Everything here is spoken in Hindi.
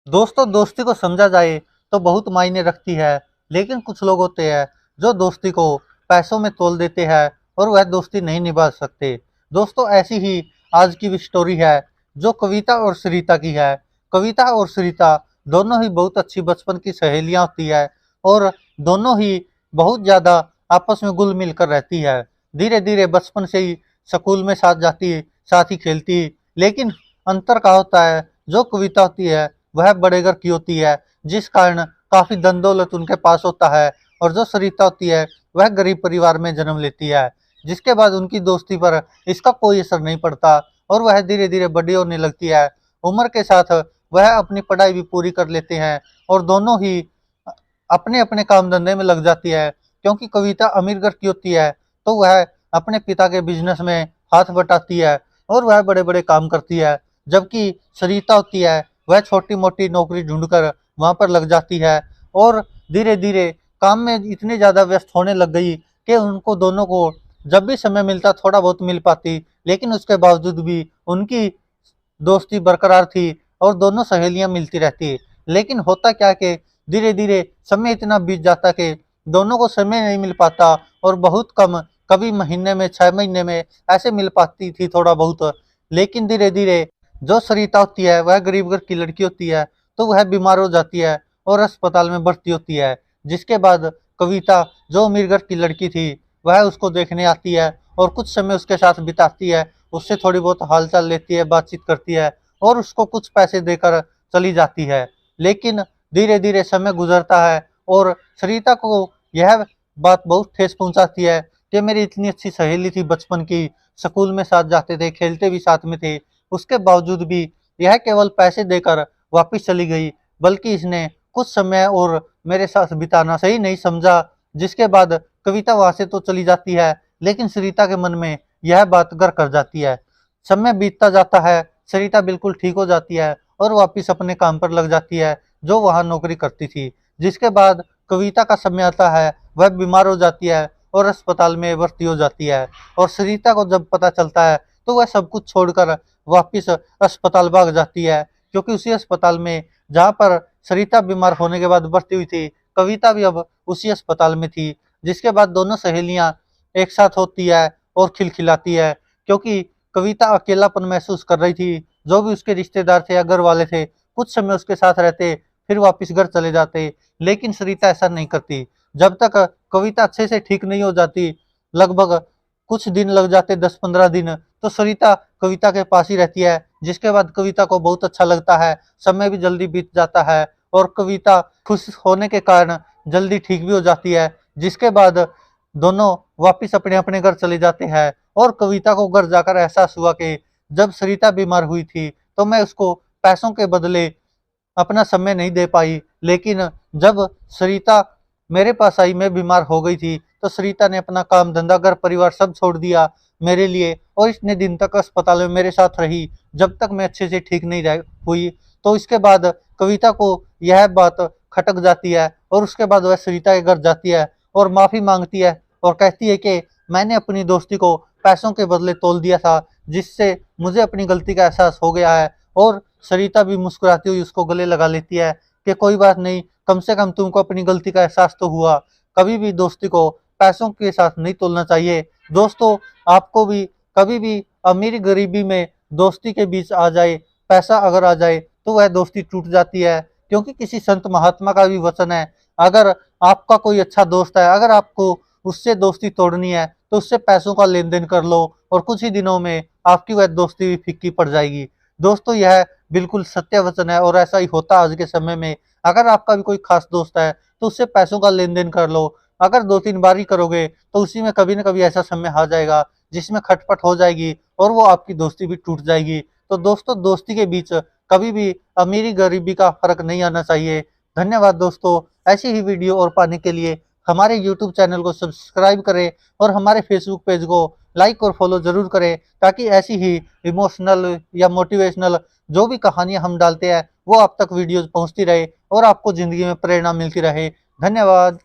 दोस्तों, दोस्ती को समझा जाए तो बहुत मायने रखती है। लेकिन कुछ लोग होते हैं जो दोस्ती को पैसों में तोल देते हैं और वह दोस्ती नहीं निभा सकते। दोस्तों, ऐसी ही आज की भी स्टोरी है जो कविता और सरिता की है। कविता और सरिता दोनों ही बहुत अच्छी बचपन की सहेलियां होती है और दोनों ही बहुत ज्यादा आपस में घुल मिल कर रहती है। धीरे धीरे बचपन से ही स्कूल में साथ जाती, साथ ही खेलती। लेकिन अंतर क्या होता है, जो कविता होती है वह बड़े घर की होती है, जिस कारण काफी धन दौलत उनके पास होता है। और जो सरिता होती है वह गरीब परिवार में जन्म लेती है, जिसके बाद उनकी दोस्ती पर इसका कोई असर नहीं पड़ता और वह धीरे धीरे बड़ी होने लगती है। उम्र के साथ वह अपनी पढ़ाई भी पूरी कर लेते हैं और दोनों ही अपने अपने काम धंधे में लग जाती है। क्योंकि कविता अमीर घर की होती है तो वह अपने पिता के बिजनेस में हाथ बटाती है और वह बड़े बड़े काम करती है। जबकि सरिता होती है वह छोटी मोटी नौकरी ढूंढकर वहां पर लग जाती है और धीरे धीरे काम में इतनी ज्यादा व्यस्त होने लग गई कि उनको दोनों को जब भी समय मिलता थोड़ा बहुत मिल पाती। लेकिन उसके बावजूद भी उनकी दोस्ती बरकरार थी और दोनों सहेलियां मिलती रहती। लेकिन होता क्या कि धीरे धीरे समय इतना बीत जाता कि दोनों को समय नहीं मिल पाता और बहुत कम, कभी महीने में 6 महीने में ऐसे मिल पाती थी थोड़ा बहुत। लेकिन धीरे धीरे जो सरिता होती है वह गरीब घर की लड़की होती है तो वह बीमार हो जाती है और अस्पताल में भर्ती होती है। जिसके बाद कविता जो अमीर घर की लड़की थी वह उसको देखने आती है और कुछ समय उसके साथ बिताती है, उससे थोड़ी बहुत हालचाल लेती है, बातचीत करती है और उसको कुछ पैसे देकर चली जाती है। लेकिन धीरे धीरे समय गुजरता है और सरिता को यह बात बहुत ठेस पहुंचाती है कि मेरी इतनी अच्छी सहेली थी बचपन की, स्कूल में साथ जाते थे, खेलते भी साथ में थे, उसके बावजूद भी यह केवल पैसे देकर वापिस चली गई, बल्कि इसने कुछ समय और मेरे साथ बिताना सही नहीं समझा। जिसके बाद कविता वहां से तो चली जाती है लेकिन सरिता के मन में यह बात घर कर जाती है। समय बीतता जाता है, सरिता बिल्कुल ठीक हो जाती है और वापिस अपने काम पर लग जाती है जो वहां नौकरी करती थी। जिसके बाद कविता का समय आता है, वह बीमार हो जाती है और अस्पताल में भर्ती हो जाती है। और सरिता को जब पता चलता है तो वह सब कुछ छोड़कर वापिस अस्पताल भाग जाती है, क्योंकि उसी अस्पताल में जहाँ पर सरिता बीमार होने के बाद भर्ती हुई थी, कविता भी अब उसी अस्पताल में थी। जिसके बाद दोनों सहेलियां एक साथ होती है और खिलखिलाती है, क्योंकि कविता अकेलापन महसूस कर रही थी। जो भी उसके रिश्तेदार थे या घर वाले थे कुछ समय उसके साथ रहते फिर वापस घर चले जाते, लेकिन सरिता ऐसा नहीं करती। जब तक कविता अच्छे से ठीक नहीं हो जाती, लगभग कुछ दिन लग जाते, 10-15 दिन, तो सरिता कविता के पास ही रहती है। जिसके बाद कविता को बहुत अच्छा लगता है, समय भी जल्दी बीत जाता है और कविता खुश होने के कारण जल्दी ठीक भी हो जाती है। जिसके बाद दोनों वापिस अपने अपने घर चले जाते हैं और कविता को घर जाकर एहसास हुआ कि जब सरिता बीमार हुई थी तो मैं उसको पैसों के बदले अपना समय नहीं दे पाई। लेकिन जब सरिता मेरे पास आई, मैं बीमार हो गई थी, तो सरिता ने अपना काम धंधा घर परिवार सब छोड़ दिया मेरे लिए और इतने दिन तक अस्पताल में मेरे साथ रही जब तक मैं अच्छे से ठीक नहीं रह हुई। तो इसके बाद कविता को यह बात खटक जाती है और उसके बाद वह सरिता के घर जाती है और माफी मांगती है और कहती है कि मैंने अपनी दोस्ती को पैसों के बदले तोल दिया था, जिससे मुझे अपनी गलती का एहसास हो गया है। और सरिता भी मुस्कुराती हुई उसको गले लगा लेती है कि कोई बात नहीं, कम से कम तुमको अपनी गलती का एहसास तो हुआ। कभी भी दोस्ती को पैसों के साथ नहीं तोलना चाहिए। दोस्तों, आपको भी कभी भी अमीरी गरीबी में दोस्ती के बीच आ जाए, पैसा अगर आ जाए तो वह दोस्ती टूट जाती है। क्योंकि किसी संत महात्मा का भी वचन है, अगर आपका कोई अच्छा दोस्त है, अगर आपको उससे दोस्ती तोड़नी है तो उससे पैसों का लेन देन कर लो और कुछ ही दिनों में आपकी वह दोस्ती भी फीकी पड़ जाएगी। दोस्तों, यह बिल्कुल सत्य वचन है और ऐसा ही होता है आज के समय में। अगर आपका भी कोई खास दोस्त है तो उससे पैसों का लेन देन कर लो। अगर 2-3 बार ही करोगे तो उसी में कभी ना कभी ऐसा समय आ जाएगा जिसमें खटपट हो जाएगी और वो आपकी दोस्ती भी टूट जाएगी। तो दोस्तों, दोस्ती के बीच कभी भी अमीरी गरीबी का फर्क नहीं आना चाहिए। धन्यवाद दोस्तों। ऐसी ही वीडियो और पाने के लिए हमारे यूट्यूब चैनल को सब्सक्राइब करें और हमारे फेसबुक पेज को लाइक और फॉलो जरूर करें, ताकि ऐसी ही इमोशनल या मोटिवेशनल जो भी कहानियां हम डालते हैं वो आप तक वीडियोज पहुंचती रहे और आपको जिंदगी में प्रेरणा मिलती रहे। धन्यवाद।